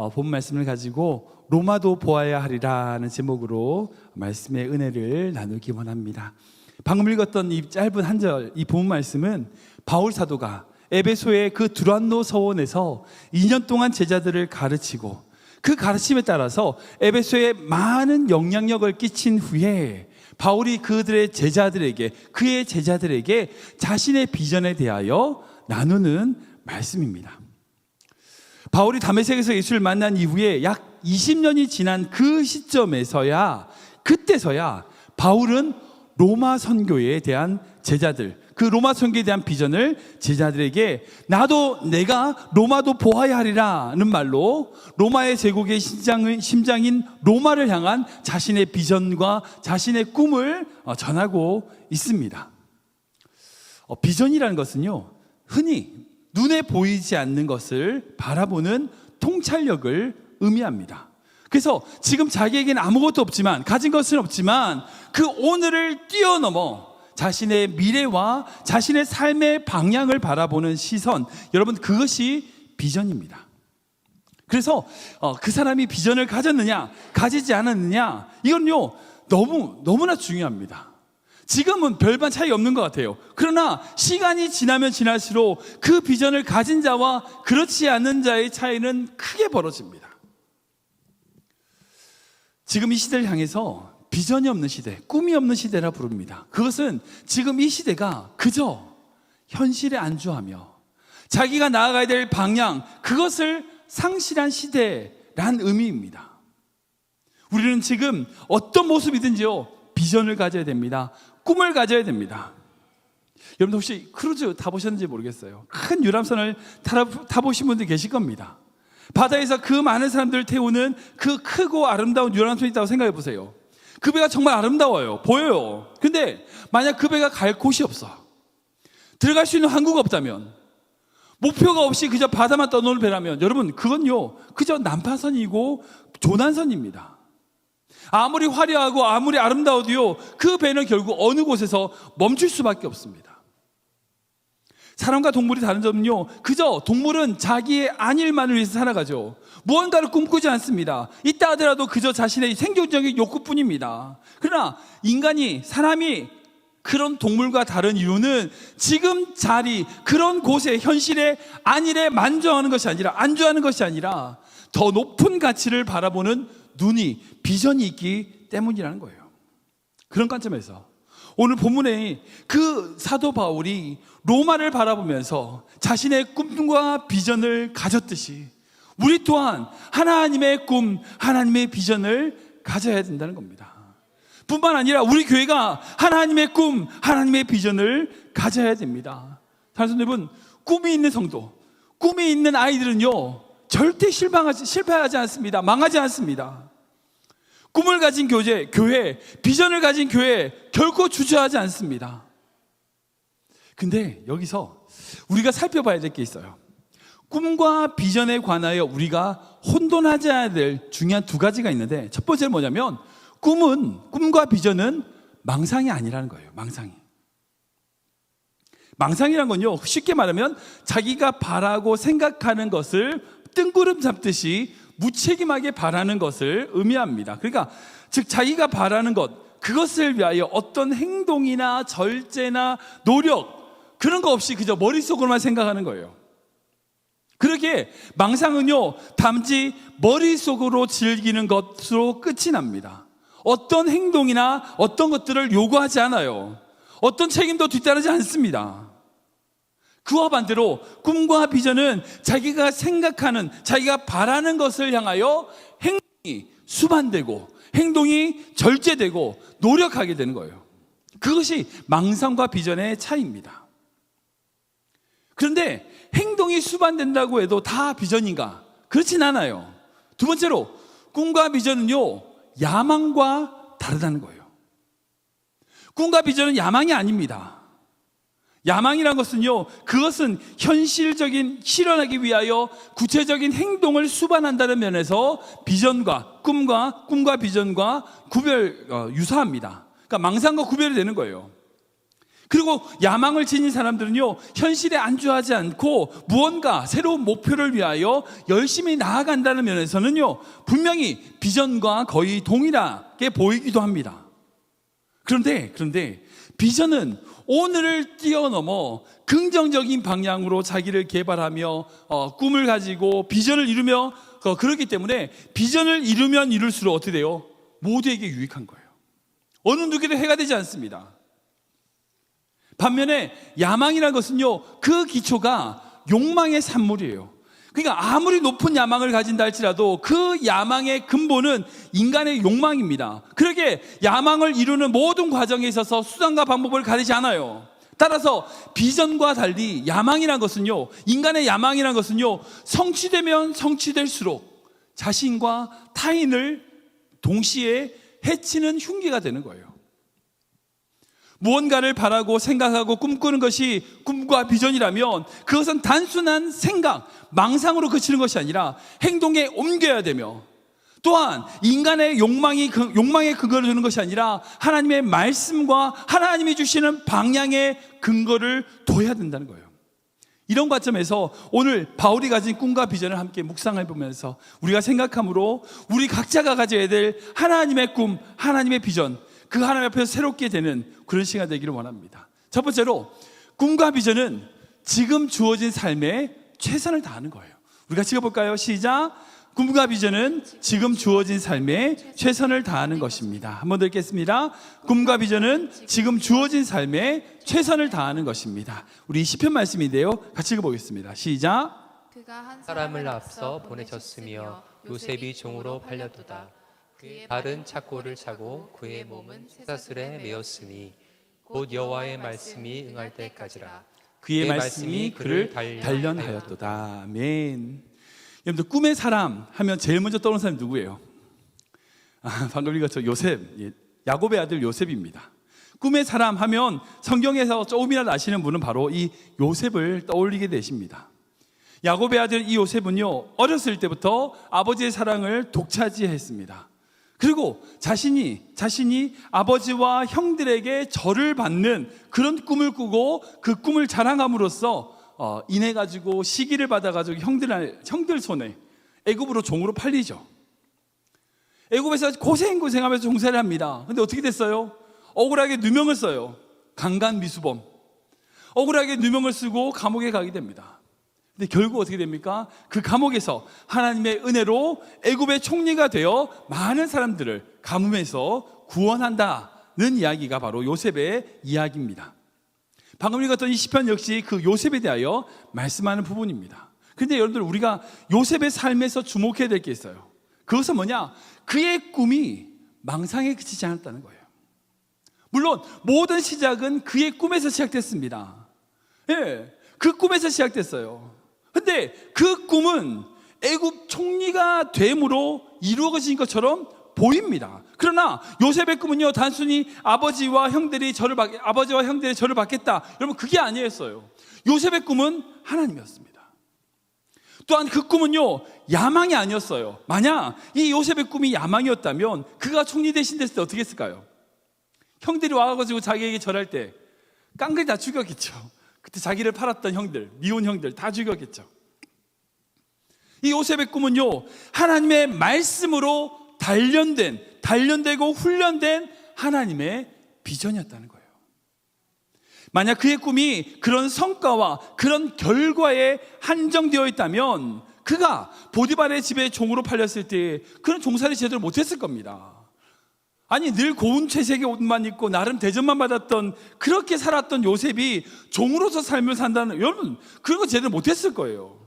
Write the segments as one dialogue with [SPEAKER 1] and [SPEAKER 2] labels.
[SPEAKER 1] 본 말씀을 가지고 로마도 보아야 하리라는 제목으로 말씀의 은혜를 나누기 원합니다. 방금 읽었던 이 짧은 한 절, 이 본 말씀은 바울 사도가 에베소의 그 두란노 서원에서 2년 동안 제자들을 가르치고 그 가르침에 따라서 에베소에 많은 영향력을 끼친 후에 바울이 그의 제자들에게 자신의 비전에 대하여 나누는 말씀입니다. 바울이 다메섹에서 예수를 만난 이후에 약 20년이 지난 그 시점에서야, 그때서야 바울은 로마 선교에 대한 그 로마 선교에 대한 비전을 제자들에게 내가 로마도 보아야 하리라는 말로 로마의 제국의 심장인 로마를 향한 자신의 비전과 자신의 꿈을 전하고 있습니다. 비전이라는 것은요, 흔히 눈에 보이지 않는 것을 바라보는 통찰력을 의미합니다. 그래서 지금 자기에게는 아무것도 없지만, 가진 것은 없지만 그 오늘을 뛰어넘어 자신의 미래와 자신의 삶의 방향을 바라보는 시선, 여러분, 그것이 비전입니다. 그래서 그 사람이 비전을 가졌느냐 가지지 않았느냐, 이건요 너무나 중요합니다. 지금은 별반 차이 없는 것 같아요. 그러나 시간이 지나면 지날수록 그 비전을 가진 자와 그렇지 않은 자의 차이는 크게 벌어집니다. 지금 이 시대를 향해서 비전이 없는 시대, 꿈이 없는 시대라 부릅니다. 그것은 지금 이 시대가 그저 현실에 안주하며 자기가 나아가야 될 방향, 그것을 상실한 시대란 의미입니다. 우리는 지금 어떤 모습이든지요, 비전을 가져야 됩니다. 꿈을 가져야 됩니다. 여러분 혹시 크루즈 타보셨는지 모르겠어요. 큰 유람선을 타보신 분들 계실 겁니다. 바다에서 그 많은 사람들을 태우는 그 크고 아름다운 유람선이 있다고 생각해 보세요. 그 배가 정말 아름다워요. 보여요. 근데 만약 그 배가 갈 곳이 없어, 들어갈 수 있는 항구가 없다면, 목표가 없이 그저 바다만 떠도는 배라면, 여러분 그건요 그저 난파선이고 조난선입니다. 아무리 화려하고 아무리 아름다워도요, 그 배는 결국 어느 곳에서 멈출 수밖에 없습니다. 사람과 동물이 다른 점은요, 그저 동물은 자기의 안일만을 위해서 살아가죠. 무언가를 꿈꾸지 않습니다. 있다 하더라도 그저 자신의 생존적인 욕구뿐입니다. 그러나 사람이 그런 동물과 다른 이유는 지금 자리, 그런 곳에, 현실의 안일에 안주하는 것이 아니라 더 높은 가치를 바라보는 눈이, 비전이 있기 때문이라는 거예요. 그런 관점에서 오늘 본문에 그 사도 바울이 로마를 바라보면서 자신의 꿈과 비전을 가졌듯이 우리 또한 하나님의 꿈, 하나님의 비전을 가져야 된다는 겁니다. 뿐만 아니라 우리 교회가 하나님의 꿈, 하나님의 비전을 가져야 됩니다. 사랑하는 여러분, 꿈이 있는 성도, 꿈이 있는 아이들은요 절대 실패하지 않습니다. 망하지 않습니다. 꿈을 가진 교회, 비전을 가진 교회 결코 주저하지 않습니다. 근데 여기서 우리가 살펴봐야 될 게 있어요. 꿈과 비전에 관하여 우리가 혼돈하지 않아야 될 중요한 두 가지가 있는데, 첫 번째는 뭐냐면 꿈과 비전은 망상이 아니라는 거예요. 망상이란 건요, 쉽게 말하면 자기가 바라고 생각하는 것을 뜬구름 잡듯이 무책임하게 바라는 것을 의미합니다. 그러니까 즉 자기가 바라는 것, 그것을 위하여 어떤 행동이나 절제나 노력, 그런 거 없이 그저 머릿속으로만 생각하는 거예요. 그렇게 망상은요 단지 머릿속으로 즐기는 것으로 끝이 납니다. 어떤 행동이나 어떤 것들을 요구하지 않아요. 어떤 책임도 뒤따르지 않습니다. 그와 반대로 꿈과 비전은 자기가 생각하는, 자기가 바라는 것을 향하여 행동이 수반되고 행동이 절제되고 노력하게 되는 거예요. 그것이 망상과 비전의 차이입니다. 그런데 행동이 수반된다고 해도 다 비전인가? 그렇진 않아요. 두 번째로 꿈과 비전은요 야망과 다르다는 거예요. 꿈과 비전은 야망이 아닙니다. 야망이란 것은요, 그것은 현실적인, 실현하기 위하여 구체적인 행동을 수반한다는 면에서 비전과 꿈과 비전과 유사합니다. 그러니까 망상과 구별이 되는 거예요. 그리고 야망을 지닌 사람들은요, 현실에 안주하지 않고 무언가 새로운 목표를 위하여 열심히 나아간다는 면에서는요, 분명히 비전과 거의 동일하게 보이기도 합니다. 그런데 비전은 오늘을 뛰어넘어 긍정적인 방향으로 자기를 개발하며 꿈을 가지고 비전을 이루며 그렇기 때문에 비전을 이루면 이룰수록 어떻게 돼요? 모두에게 유익한 거예요. 어느 누구에도 해가 되지 않습니다. 반면에 야망이라는 것은요, 그 기초가 욕망의 산물이에요. 그러니까 아무리 높은 야망을 가진다 할지라도 그 야망의 근본은 인간의 욕망입니다. 그렇게 야망을 이루는 모든 과정에 있어서 수단과 방법을 가리지 않아요. 따라서 비전과 달리 야망이라는 것은요, 인간의 야망이라는 것은요, 성취되면 성취될수록 자신과 타인을 동시에 해치는 흉기가 되는 거예요. 무언가를 바라고 생각하고 꿈꾸는 것이 꿈과 비전이라면 그것은 단순한 생각, 망상으로 그치는 것이 아니라 행동에 옮겨야 되며, 또한 인간의 욕망의 근거를 두는 것이 아니라 하나님의 말씀과 하나님이 주시는 방향의 근거를 둬야 된다는 거예요. 이런 관점에서 오늘 바울이 가진 꿈과 비전을 함께 묵상해 보면서 우리가 생각함으로 우리 각자가 가져야 될 하나님의 꿈, 하나님의 비전, 그 하나님 앞에서 새롭게 되는 그런 시간 되기를 원합니다. 첫 번째로, 꿈과 비전은 지금 주어진 삶에 최선을 다하는 거예요. 우리가 찍어볼까요? 시작. 꿈과 비전은 지금 주어진 삶에 최선을 다하는 것입니다. 한 번 더 읽겠습니다. 꿈과 비전은 지금 주어진 삶에 최선을 다하는 것입니다. 우리 시편 말씀인데요, 같이 읽어보겠습니다. 시작.
[SPEAKER 2] 그가 한 사람을 앞서 보내셨으며 요셉이 종으로 팔려도다. 그의 발은 착고를 차고 그의 몸은 쇠사슬에 매었으니 곧 여호와의 말씀이 응할 때까지라.
[SPEAKER 1] 그의 말씀이 그를 단련하였도다. 아멘. 여러분들, 꿈의 사람 하면 제일 먼저 떠오르는 사람이 누구예요? 방금 읽었죠? 요셉, 야곱의 아들 요셉입니다. 꿈의 사람 하면 성경에서 조금이라도 아시는 분은 바로 이 요셉을 떠올리게 되십니다. 야곱의 아들 이 요셉은요, 어렸을 때부터 아버지의 사랑을 독차지했습니다. 그리고 자신이 아버지와 형들에게 절을 받는 그런 꿈을 꾸고 그 꿈을 자랑함으로써 인해 가지고 시기를 받아 가지고 형들 손에 애굽으로 종으로 팔리죠. 애굽에서 고생하면서 종살이를 합니다. 근데 어떻게 됐어요? 억울하게 누명을 써요. 강간미수범. 억울하게 누명을 쓰고 감옥에 가게 됩니다. 근데 결국 어떻게 됩니까? 그 감옥에서 하나님의 은혜로 애굽의 총리가 되어 많은 사람들을 가뭄에서 구원한다는 이야기가 바로 요셉의 이야기입니다. 방금 읽었던 이 시편 역시 그 요셉에 대하여 말씀하는 부분입니다. 그런데 여러분들, 우리가 요셉의 삶에서 주목해야 될 게 있어요. 그것은 뭐냐? 그의 꿈이 망상에 그치지 않았다는 거예요. 물론 모든 시작은 그의 꿈에서 시작됐습니다. 그 꿈에서 시작됐어요. 근데 그 꿈은 애굽 총리가 됨으로 이루어진 것처럼 보입니다. 그러나 요셉의 꿈은요, 단순히 아버지와 형들이 저를 받겠다, 여러분, 그게 아니었어요. 요셉의 꿈은 하나님이었습니다. 또한 그 꿈은요, 야망이 아니었어요. 만약 이 요셉의 꿈이 야망이었다면 그가 총리 대신 됐을 때 어떻게 했을까요? 형들이 와가지고 자기에게 절할 때 깡그리 다 죽였겠죠. 그때 자기를 팔았던 형들, 미운 형들 다 죽였겠죠. 이 요셉의 꿈은요, 하나님의 말씀으로 단련되고 훈련된 하나님의 비전이었다는 거예요. 만약 그의 꿈이 그런 성과와 그런 결과에 한정되어 있다면 그가 보디발의 집에 종으로 팔렸을 때 그런 종살이 제대로 못했을 겁니다. 아니, 늘 고운 채색의 옷만 입고 나름 대접만 받았던, 그렇게 살았던 요셉이 종으로서 삶을 산다는, 여러분, 그런 거 제대로 못했을 거예요.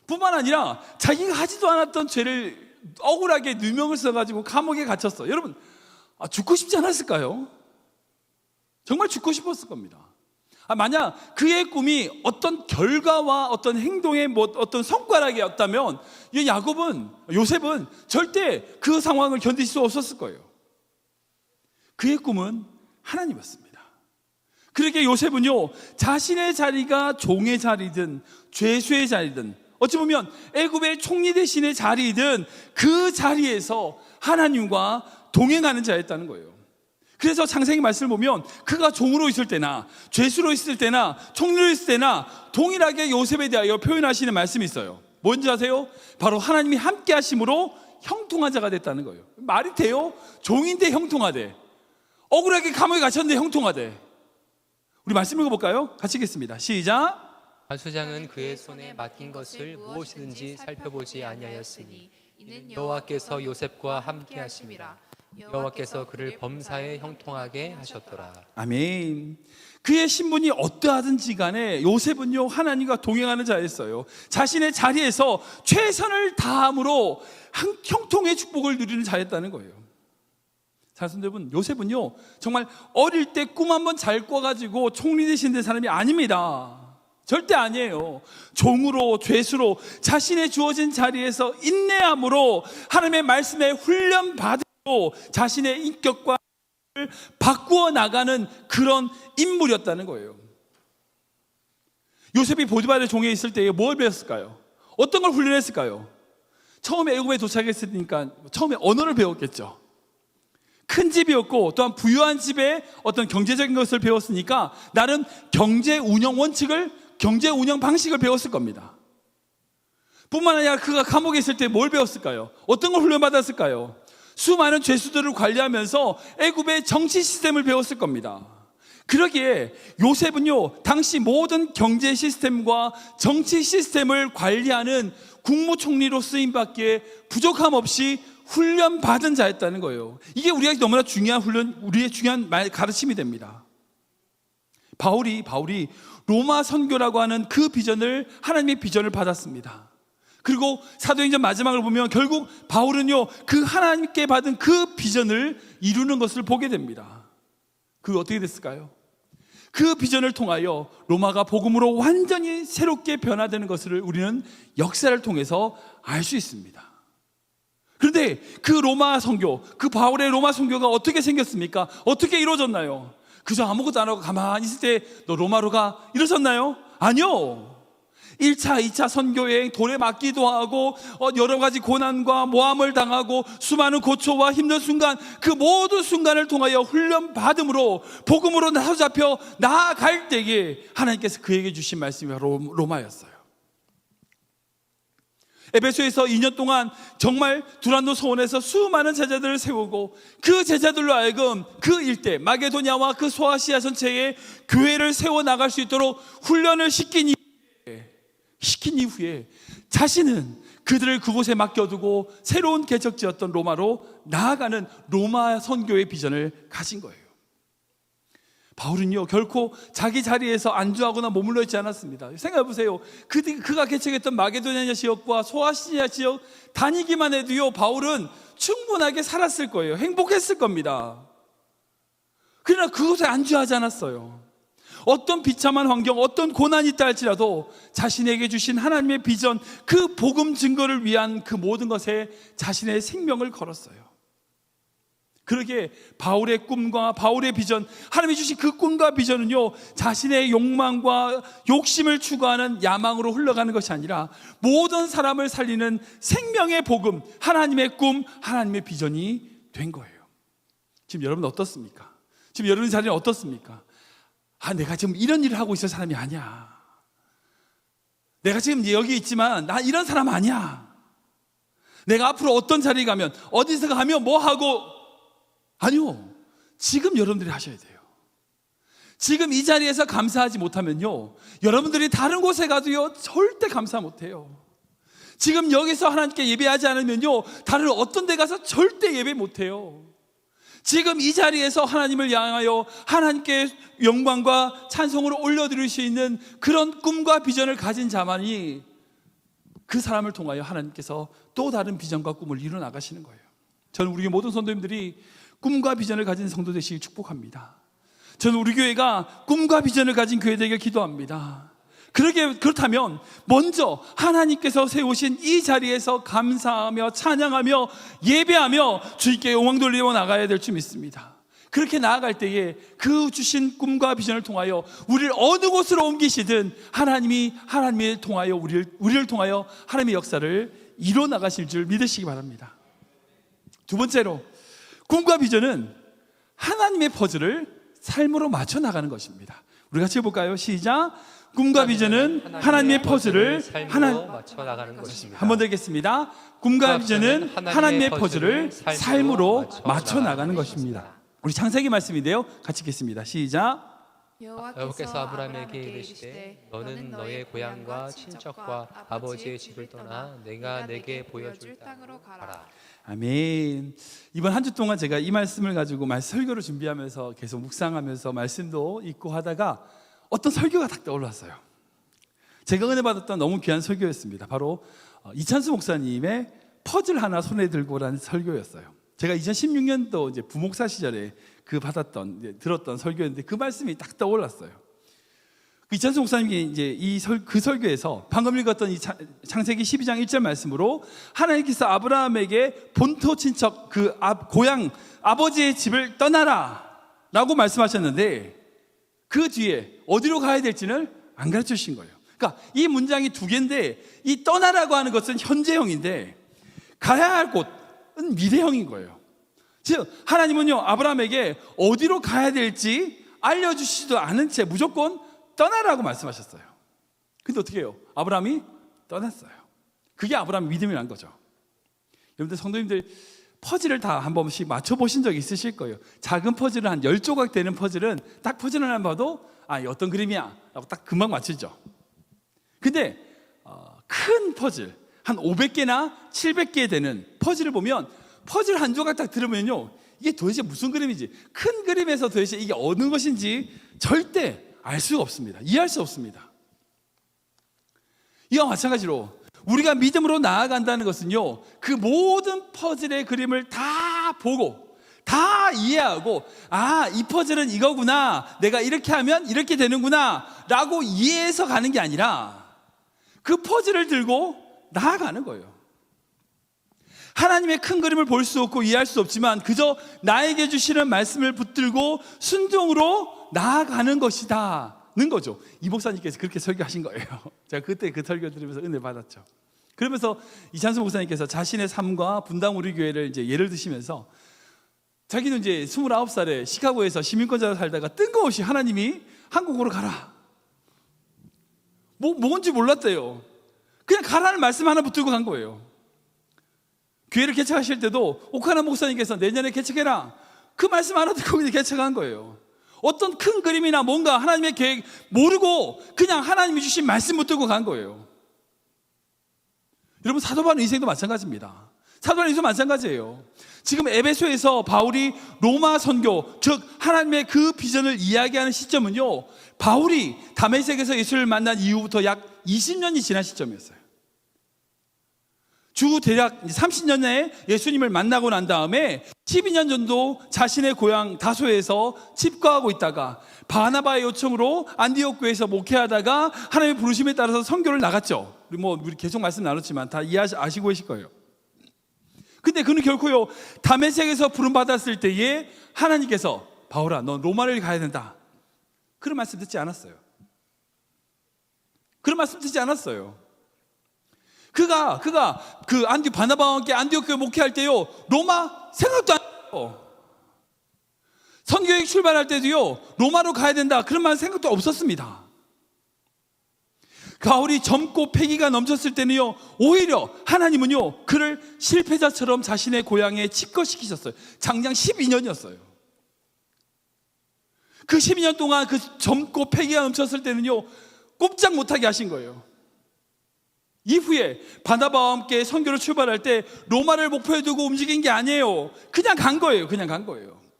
[SPEAKER 1] 뿐만 아니라 자기가 하지도 않았던 죄를 억울하게 누명을 써가지고 감옥에 갇혔어. 여러분, 죽고 싶지 않았을까요? 정말 죽고 싶었을 겁니다. 만약 그의 꿈이 어떤 결과와 어떤 행동의 어떤 성과락이었다면 요셉은 절대 그 상황을 견딜 수 없었을 거예요. 그의 꿈은 하나님이었습니다. 그렇게 요셉은요, 자신의 자리가 종의 자리든 죄수의 자리든, 어찌 보면 애굽의 총리 대신의 자리이든 그 자리에서 하나님과 동행하는 자였다는 거예요. 그래서 창세기 말씀을 보면 그가 종으로 있을 때나 죄수로 있을 때나 총리로 있을 때나 동일하게 요셉에 대하여 표현하시는 말씀이 있어요. 뭔지 아세요? 바로 하나님이 함께 하심으로 형통한 자가 됐다는 거예요. 말이 돼요? 종인데 형통하대. 억울하게 감옥에 갇혔는데 형통하대. 우리 말씀 읽어볼까요? 같이 읽겠습니다. 시작.
[SPEAKER 2] 간수장은 그의 손에 맡긴 것을 무엇이든지 살펴보지 아니하였으니 이는 여호와께서 요셉과 함께 하심이라. 여호와께서 그를 범사에 형통하게 하셨더라.
[SPEAKER 1] 아멘. 그의 신분이 어떠하든지 간에 요셉은요 하나님과 동행하는 자였어요. 자신의 자리에서 최선을 다함으로 형통의 축복을 누리는 자였다는 거예요. 사랑하는 여러분, 요셉은요 정말 어릴 때 꿈 한번 잘 꿔가지고 총리 되신 사람이 아닙니다. 절대 아니에요. 종으로, 죄수로 자신의 주어진 자리에서 인내함으로 하나님의 말씀에 훈련받고 자신의 인격과 바꾸어 나가는 그런 인물이었다는 거예요. 요셉이 보디발의 종에 있을 때에 뭘 배웠을까요? 어떤 걸 훈련했을까요? 처음에 애굽에 도착했으니까 처음에 언어를 배웠겠죠. 큰 집이었고 또한 부유한 집에 어떤 경제적인 것을 배웠으니까 나름 경제 운영 원칙을, 경제 운영 방식을 배웠을 겁니다. 뿐만 아니라 그가 감옥에 있을 때 뭘 배웠을까요? 어떤 걸 훈련받았을까요? 수많은 죄수들을 관리하면서 애굽의 정치 시스템을 배웠을 겁니다. 그러기에 요셉은요 당시 모든 경제 시스템과 정치 시스템을 관리하는 국무총리로 쓰임받기에 부족함 없이 훈련받은 자였다는 거예요. 이게 우리에게 너무나 중요한 우리의 중요한 가르침이 됩니다. 바울이 로마 선교라고 하는 그 비전을, 하나님의 비전을 받았습니다. 그리고 사도행전 마지막을 보면 결국 바울은요 그 하나님께 받은 그 비전을 이루는 것을 보게 됩니다. 그게 어떻게 됐을까요? 그 비전을 통하여 로마가 복음으로 완전히 새롭게 변화되는 것을 우리는 역사를 통해서 알 수 있습니다. 그런데 그 로마 선교, 그 바울의 로마 선교가 어떻게 생겼습니까? 어떻게 이루어졌나요? 그저 아무것도 안 하고 가만히 있을 때 너 로마로 가 이러셨나요? 아니요. 1차, 2차 선교여행 돌에 맞기도 하고 여러 가지 고난과 모함을 당하고 수많은 고초와 힘든 순간, 그 모든 순간을 통하여 훈련받음으로 복음으로 사로잡혀 나아갈 때에 하나님께서 그에게 주신 말씀이 바로 로마였어요. 에베소에서 2년 동안 정말 두란노 소원에서 수많은 제자들을 세우고 그 제자들로 하여금 그 일대 마게도냐와 그 소아시아 전체에 교회를 세워나갈 수 있도록 훈련을 시킨 이후에 자신은 그들을 그곳에 맡겨두고 새로운 개척지였던 로마로 나아가는 로마 선교의 비전을 가진 거예요. 바울은요 결코 자기 자리에서 안주하거나 머물러 있지 않았습니다. 생각해보세요. 그가 개척했던 마게도냐 지역과 소아시아 지역 다니기만 해도요 바울은 충분하게 살았을 거예요. 행복했을 겁니다. 그러나 그곳에 안주하지 않았어요. 어떤 비참한 환경, 어떤 고난이 있다 할지라도 자신에게 주신 하나님의 비전, 그 복음 증거를 위한 그 모든 것에 자신의 생명을 걸었어요. 그러기에 바울의 꿈과 바울의 비전, 하나님이 주신 그 꿈과 비전은요 자신의 욕망과 욕심을 추구하는 야망으로 흘러가는 것이 아니라 모든 사람을 살리는 생명의 복음, 하나님의 꿈, 하나님의 비전이 된 거예요. 지금 여러분 어떻습니까? 지금 여러분 자리는 어떻습니까? 내가 지금 이런 일을 하고 있을 사람이 아니야. 내가 지금 여기 있지만 나 이런 사람 아니야. 내가 앞으로 어떤 자리에 가면, 어디서 가면 뭐 하고, 아니요. 지금 여러분들이 하셔야 돼요. 지금 이 자리에서 감사하지 못하면요 여러분들이 다른 곳에 가도요 절대 감사 못해요. 지금 여기서 하나님께 예배하지 않으면요 다른 어떤 데 가서 절대 예배 못해요. 지금 이 자리에서 하나님을 향하여 하나님께 영광과 찬송을 올려드릴 수 있는 그런 꿈과 비전을 가진 자만이 그 사람을 통하여 하나님께서 또 다른 비전과 꿈을 이루어 나가시는 거예요. 저는 우리 모든 성도님들이 꿈과 비전을 가진 성도 되시길 축복합니다. 저는 우리 교회가 꿈과 비전을 가진 교회 되길 기도합니다. 그렇다면 먼저 하나님께서 세우신 이 자리에서 감사하며 찬양하며 예배하며 주님께 영광 돌리며 나가야 될 줄 믿습니다. 그렇게 나아갈 때에 그 주신 꿈과 비전을 통하여 우리를 어느 곳으로 옮기시든 하나님을 통하여 우리를 통하여 하나님의 역사를 이루어 나가실 줄 믿으시기 바랍니다. 두 번째로, 꿈과 비전은 하나님의 퍼즐을 삶으로 맞춰 나가는 것입니다. 우리 같이 해볼까요? 시작. 꿈과 비전은 하나님의 퍼즐을
[SPEAKER 2] 삶으로 맞춰 나가는 것입니다.
[SPEAKER 1] 한 번 더 읽겠습니다. 꿈과 비전은 하나님의 퍼즐을 삶으로 맞춰 나가는 것입니다. 우리 창세기 말씀인데요. 같이 읽겠습니다. 시작.
[SPEAKER 2] 여호와께서 아브라함에게 이르시되 너는 너의 고향과 친척과 아버지의 집을 떠나 내가 내게 보여줄 땅으로 가라.
[SPEAKER 1] 아멘. 이번 한 주 동안 제가 이 말씀을 가지고 설교를 준비하면서 계속 묵상하면서 말씀도 읽고 하다가 어떤 설교가 딱 떠올랐어요. 제가 은혜 받았던 너무 귀한 설교였습니다. 바로 이찬수 목사님의 퍼즐 하나 손에 들고라는 설교였어요. 제가 2016년도 이제 부목사 시절에 들었던 설교였는데 그 말씀이 딱 떠올랐어요. 이찬수 목사님이 이제 그 설교에서 방금 읽었던 이 창세기 12장 1절 말씀으로 하나님께서 아브라함에게 본토 친척 고향 아버지의 집을 떠나라 라고 말씀하셨는데 그 뒤에 어디로 가야 될지는 안 가르쳐 주신 거예요. 그러니까 이 문장이 두 개인데 이 떠나라고 하는 것은 현재형인데 가야 할 곳은 미래형인 거예요. 즉 하나님은요 아브라함에게 어디로 가야 될지 알려주시지도 않은 채 무조건 떠나라고 말씀하셨어요. 근데 어떻게 해요? 아브라함이 떠났어요. 그게 아브라함의 믿음이란 거죠. 여러분들 성도님들 퍼즐을 다 한 번씩 맞춰보신 적이 있으실 거예요. 작은 퍼즐은 한 10조각 되는 퍼즐은 딱 퍼즐 하나 봐도 어떤 그림이야 라고 딱 금방 맞추죠. 근데 큰 퍼즐 한 500개나 700개 되는 퍼즐을 보면 퍼즐 한 조각 딱 들으면요 이게 도대체 무슨 그림인지 큰 그림에서 도대체 이게 어느 것인지 절대 알 수가 없습니다. 이해할 수 없습니다. 이와 마찬가지로 우리가 믿음으로 나아간다는 것은요 그 모든 퍼즐의 그림을 다 보고 다 이해하고 이 퍼즐은 이거구나 내가 이렇게 하면 이렇게 되는구나 라고 이해해서 가는 게 아니라 그 퍼즐을 들고 나아가는 거예요. 하나님의 큰 그림을 볼 수 없고 이해할 수 없지만 그저 나에게 주시는 말씀을 붙들고 순종으로 나아가는 것이다는 거죠. 이 목사님께서 그렇게 설교하신 거예요. 제가 그때 그 설교 들으면서 은혜 받았죠. 그러면서 이찬수 목사님께서 자신의 삶과 분당 우리 교회를 이제 예를 드시면서 자기는 이제 29살에 시카고에서 시민권자로 살다가 뜬금없이 하나님이 한국으로 가라. 뭔지 몰랐대요. 그냥 가라는 말씀 하나 붙들고 간 거예요. 교회를 개척하실 때도 오카나 목사님께서 내년에 개척해라. 그 말씀 하나 듣고 그냥 개척한 거예요. 어떤 큰 그림이나 뭔가 하나님의 계획 모르고 그냥 하나님이 주신 말씀 붙들고 간 거예요. 여러분 사도바울 인생도 마찬가지입니다. 사도바울 인생도 마찬가지예요. 지금 에베소에서 바울이 로마 선교 즉 하나님의 그 비전을 이야기하는 시점은요 바울이 다메섹에서 예수를 만난 이후부터 약 20년이 지난 시점이었어요. 주 대략 30년 내에 예수님을 만나고 난 다음에 12년 정도 자신의 고향 다소에서 집거하고 있다가 바나바의 요청으로 안디옥 교회에서 목회하다가 하나님의 부르심에 따라서 선교를 나갔죠. 우리 계속 말씀 나눴지만 다 아시고 계실 거예요. 근데 그는 결코요 다메섹에서 부름 받았을 때에 하나님께서 바울아 넌 로마를 가야 된다 그런 말씀 듣지 않았어요. 그런 말씀 듣지 않았어요. 그가 그 바나바와 함께 안디옥 교회 목회할 때요 로마 생각도 안 했어요. 선교행 출발할 때도요 로마로 가야 된다 그런 말 생각도 없었습니다. 바울이 젊고 패기가 넘쳤을 때는요 오히려 하나님은요 그를 실패자처럼 자신의 고향에 집거시키셨어요. 장장 12년이었어요. 그 12년 동안 그 젊고 패기가 넘쳤을 때는요 꼼짝 못하게 하신 거예요. 이후에 바나바와 함께 선교를 출발할 때 로마를 목표에 두고 움직인 게 아니에요. 그냥 간 거예요.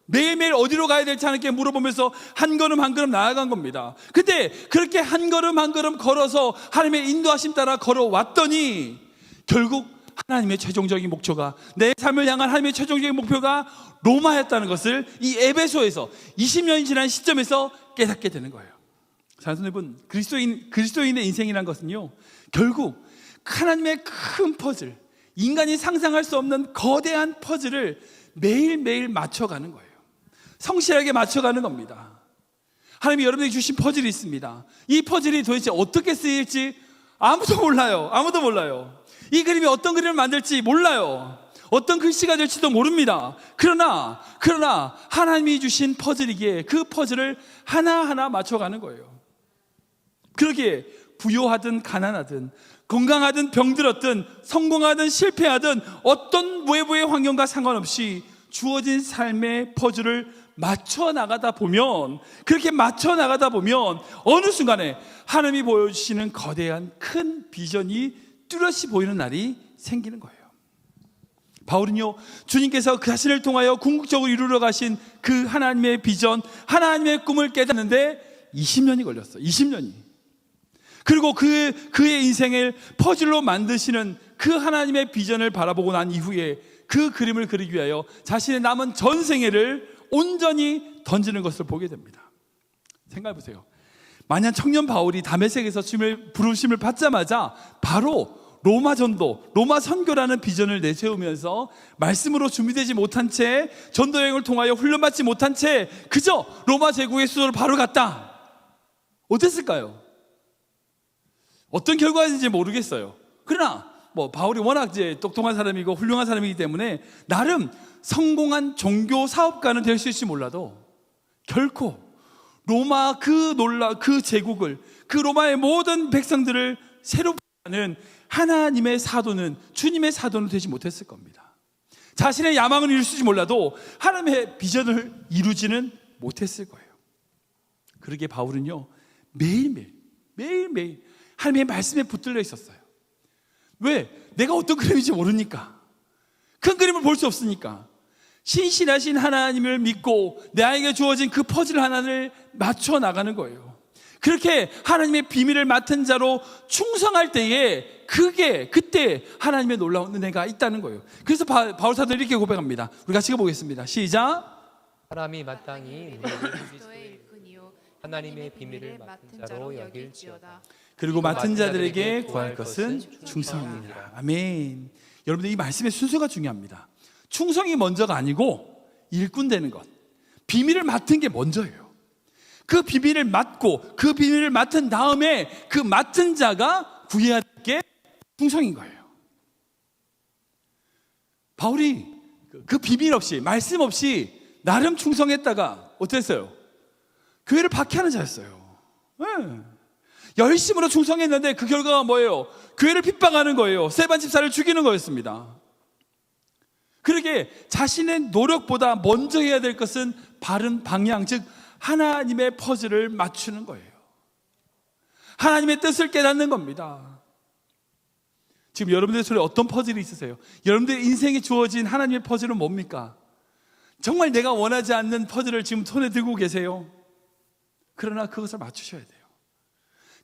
[SPEAKER 1] 매일매일 어디로 가야 될지 하나님께 물어보면서 한 걸음 한 걸음 나아간 겁니다. 근데 그렇게 한 걸음 한 걸음 걸어서 하나님의 인도하심 따라 걸어왔더니 결국 하나님의 최종적인 목표가 내 삶을 향한 하나님의 최종적인 목표가 로마였다는 것을 이 에베소에서 20년이 지난 시점에서 깨닫게 되는 거예요. 사랑하는 여러분, 그리스도인의 인생이란 것은요 결국 하나님의 큰 퍼즐, 인간이 상상할 수 없는 거대한 퍼즐을 매일매일 맞춰가는 거예요. 성실하게 맞춰가는 겁니다. 하나님이 여러분에게 주신 퍼즐이 있습니다. 이 퍼즐이 도대체 어떻게 쓰일지 아무도 몰라요. 이 그림이 어떤 그림을 만들지 몰라요. 어떤 글씨가 될지도 모릅니다. 그러나 하나님이 주신 퍼즐이기에 그 퍼즐을 하나하나 맞춰가는 거예요. 그러기에 부요하든 가난하든 건강하든 병들었든 성공하든 실패하든 어떤 외부의 환경과 상관없이 주어진 삶의 퍼즐을 맞춰 나가다 보면, 그렇게 맞춰 나가다 보면 어느 순간에 하나님이 보여주시는 거대한 큰 비전이 뚜렷이 보이는 날이 생기는 거예요. 바울은요, 주님께서 그 자신을 통하여 궁극적으로 이루러 가신 그 하나님의 비전, 하나님의 꿈을 깨닫는데 20년이 걸렸어요. 20년이. 그리고 그의 인생을 퍼즐로 만드시는 그 하나님의 비전을 바라보고 난 이후에 그 그림을 그리기 위하여 자신의 남은 전생애를 온전히 던지는 것을 보게 됩니다. 생각해 보세요. 만약 청년 바울이 다메섹에서 주님의 부르심을 받자마자 바로 로마 전도, 로마 선교라는 비전을 내세우면서 말씀으로 준비되지 못한 채, 전도 여행을 통하여 훈련받지 못한 채 그저 로마 제국의 수도로 바로 갔다, 어땠을까요? 어떤 결과인지 모르겠어요. 그러나 바울이 워낙 이제 똑똑한 사람이고 훌륭한 사람이기 때문에 나름 성공한 종교 사업가는 될 수 있을지 몰라도 결코 로마 그 제국을, 그 로마의 모든 백성들을 새롭게 하는 하나님의 사도는, 주님의 사도는 되지 못했을 겁니다. 자신의 야망을 이룰지 몰라도 하나님의 비전을 이루지는 못했을 거예요. 그러기에 바울은요, 매일매일 하나님의 말씀에 붙들려 있었어요. 왜? 내가 어떤 그림인지 모르니까, 큰 그림을 볼 수 없으니까 신실하신 하나님을 믿고 나에게 주어진 그 퍼즐 하나를 맞춰 나가는 거예요. 그렇게 하나님의 비밀을 맡은 자로 충성할 때에 그때 하나님의 놀라운 은혜가 있다는 거예요. 그래서 바울 사도는 이렇게 고백합니다. 우리 같이 읽어보겠습니다. 시작.
[SPEAKER 2] 사람이 마땅히 그리스도의 일꾼이요 하나님의 비밀을 맡은 자로 여길지어다.
[SPEAKER 1] 그리고 맡은 자들에게 구할 것은 충성이니라. 아멘. 여러분들, 이 말씀의 순서가 중요합니다. 충성이 먼저가 아니고 일꾼 되는 것, 비밀을 맡은 게 먼저예요. 그 비밀을 맡고 그 비밀을 맡은 다음에 그 맡은 자가 구해야 될 게 충성인 거예요. 바울이 그 비밀 없이, 말씀 없이 나름 충성했다가 어땠어요? 교회를 박해하는 자였어요. 네. 열심으로 충성했는데 그 결과가 뭐예요? 교회를 핍박하는 거예요. 스데반 집사를 죽이는 거였습니다. 그러게 자신의 노력보다 먼저 해야 될 것은 바른 방향, 즉 하나님의 퍼즐을 맞추는 거예요. 하나님의 뜻을 깨닫는 겁니다. 지금 여러분들 손에 어떤 퍼즐이 있으세요? 여러분들 인생에 주어진 하나님의 퍼즐은 뭡니까? 정말 내가 원하지 않는 퍼즐을 지금 손에 들고 계세요. 그러나 그것을 맞추셔야 돼요.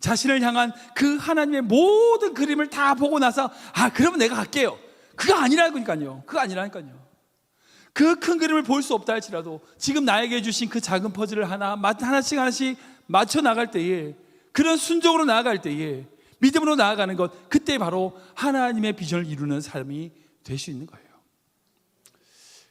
[SPEAKER 1] 자신을 향한 그 하나님의 모든 그림을 다 보고 나서 그러면 내가 갈게요. 그거 아니라니까요. 그 큰 그림을 볼 수 없다 할지라도 지금 나에게 주신 그 작은 퍼즐을 하나씩 맞춰 나갈 때에, 그런 순종으로 나아갈 때에, 믿음으로 나아가는 것, 그때 바로 하나님의 비전을 이루는 삶이 될 수 있는 거예요.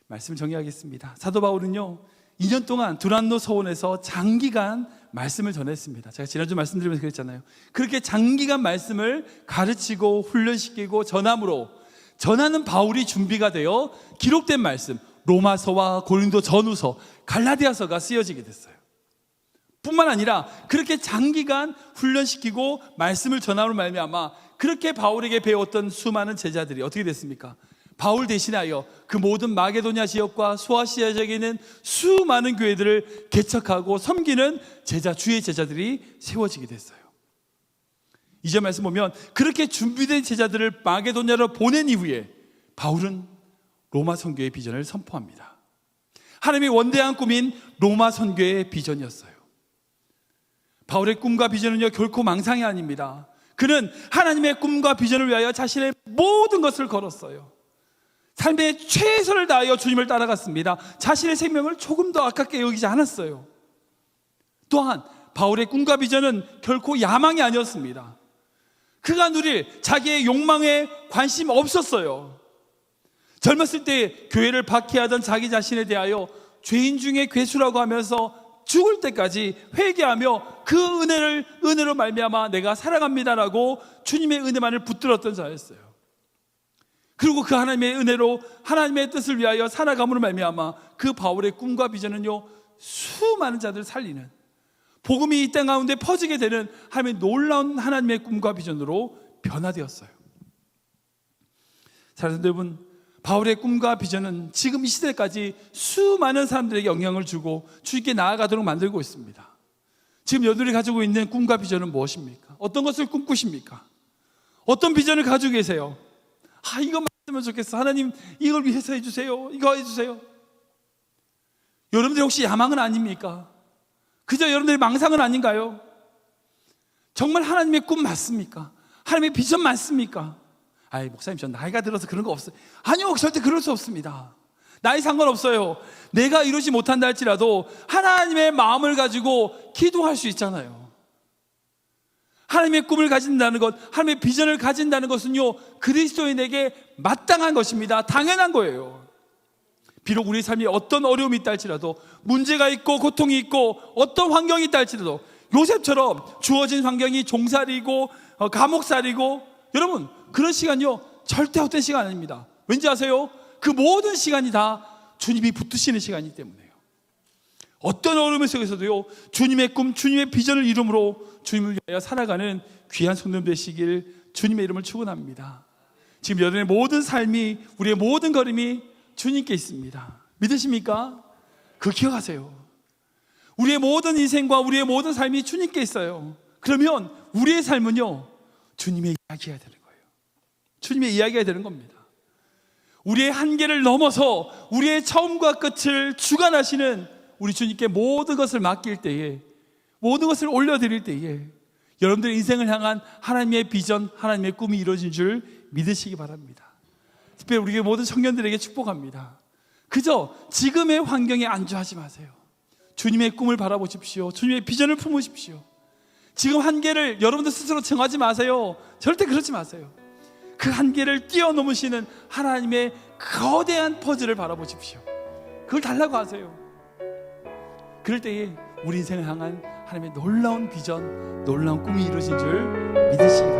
[SPEAKER 1] 말씀 정리하겠습니다. 사도 바울은요, 2년 동안 두란노 서원에서 장기간 말씀을 전했습니다. 제가 지난주 말씀드리면서 그랬잖아요. 그렇게 장기간 말씀을 가르치고 훈련시키고 전하는 바울이 준비가 되어 기록된 말씀, 로마서와 고린도 전후서, 갈라디아서가 쓰여지게 됐어요. 뿐만 아니라 그렇게 장기간 훈련시키고 말씀을 전함으로 말미암아 그렇게 바울에게 배웠던 수많은 제자들이 어떻게 됐습니까? 바울 대신하여 그 모든 마게도냐 지역과 소아시아 지역에 있는 수많은 교회들을 개척하고 섬기는 주의 제자들이 세워지게 됐어요. 이제 말씀 보면 그렇게 준비된 제자들을 마게도냐로 보낸 이후에 바울은 로마 선교의 비전을 선포합니다. 하나님의 원대한 꿈인 로마 선교의 비전이었어요. 바울의 꿈과 비전은요, 결코 망상이 아닙니다. 그는 하나님의 꿈과 비전을 위하여 자신의 모든 것을 걸었어요. 삶의 최선을 다하여 주님을 따라갔습니다. 자신의 생명을 조금 더 아깝게 여기지 않았어요. 또한 바울의 꿈과 비전은 결코 야망이 아니었습니다. 그가 누릴 자기의 욕망에 관심 없었어요. 젊었을 때 교회를 박해하던 자기 자신에 대하여 죄인 중에 괴수라고 하면서 죽을 때까지 회개하며 그 은혜로 말미암아 내가 사랑합니다라고 주님의 은혜만을 붙들었던 자였어요. 그리고 그 하나님의 은혜로 하나님의 뜻을 위하여 살아감으로 말미암아 그 바울의 꿈과 비전은요, 수많은 자들을 살리는, 복음이 이 땅 가운데 퍼지게 되는 하나님의 놀라운 하나님의 꿈과 비전으로 변화되었어요. 사랑하는 여러분, 바울의 꿈과 비전은 지금 이 시대까지 수많은 사람들에게 영향을 주고 주님께 나아가도록 만들고 있습니다. 지금 여러분이 가지고 있는 꿈과 비전은 무엇입니까? 어떤 것을 꿈꾸십니까? 어떤 비전을 가지고 계세요? 이것만 했으면 좋겠어. 하나님, 이걸 위해서 해주세요. 이거 해주세요. 여러분들 혹시 야망은 아닙니까? 그저 여러분들의 망상은 아닌가요? 정말 하나님의 꿈 맞습니까? 하나님의 비전 맞습니까? 목사님, 전 나이가 들어서 그런 거 없어요. 아니요, 절대 그럴 수 없습니다. 나이 상관없어요. 내가 이루지 못한다 할지라도 하나님의 마음을 가지고 기도할 수 있잖아요. 하나님의 꿈을 가진다는 것, 하나님의 비전을 가진다는 것은요, 그리스도인에게 마땅한 것입니다. 당연한 거예요. 비록 우리 삶이 어떤 어려움이 있다 할지라도, 문제가 있고 고통이 있고 어떤 환경이 있다 할지라도, 요셉처럼 주어진 환경이 종살이고 감옥살이고, 여러분, 그런 시간이요, 절대 헛된 시간 아닙니다. 왠지 아세요? 그 모든 시간이 다 주님이 붙드시는 시간이기 때문에요. 어떤 어려움 속에서도요, 주님의 꿈, 주님의 비전을 이름으로 주님을 위하여 살아가는 귀한 성도님 되시길 주님의 이름을 축원합니다. 지금 여러분의 모든 삶이, 우리의 모든 걸음이 주님께 있습니다. 믿으십니까? 그거 기억하세요. 우리의 모든 인생과 우리의 모든 삶이 주님께 있어요. 그러면 우리의 삶은요, 주님의 이야기가 되는 거예요. 주님의 이야기가 되는 겁니다. 우리의 한계를 넘어서 우리의 처음과 끝을 주관하시는 우리 주님께 모든 것을 맡길 때에, 모든 것을 올려드릴 때에 여러분들의 인생을 향한 하나님의 비전, 하나님의 꿈이 이루어진 줄 믿으시기 바랍니다. 특별히 우리 모든 청년들에게 축복합니다. 그저 지금의 환경에 안주하지 마세요. 주님의 꿈을 바라보십시오. 주님의 비전을 품으십시오. 지금 한계를 여러분들 스스로 정하지 마세요. 절대 그러지 마세요. 그 한계를 뛰어넘으시는 하나님의 거대한 퍼즐을 바라보십시오. 그걸 달라고 하세요. 그럴 때에 우리 인생을 향한 하나님의 놀라운 비전, 놀라운 꿈이 이루어진 줄 믿으시기 바랍니다.